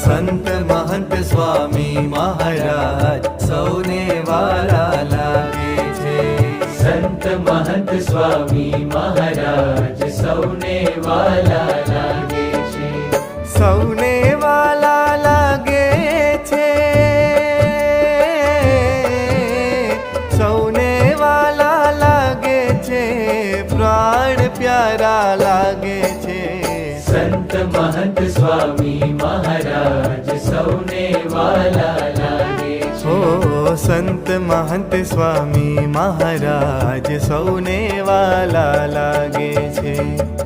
સંત મહંત સ્વામી મહારાજ સૌને વાલા લાગે છે. સંત મહંત સ્વામી મહારાજ સૌને વાલા લાગે છે. સૌને વાલા લાગે છે. સૌને વાલા લાગે છે. પ્રાણ પ્યારા લાગે છે. સંત મહંત સ્વામી મહારાજ સૌને વાલા લાગે છે. ઓ સંત મહંત સ્વામી મહારાજ સૌને વાલા લાગે છે.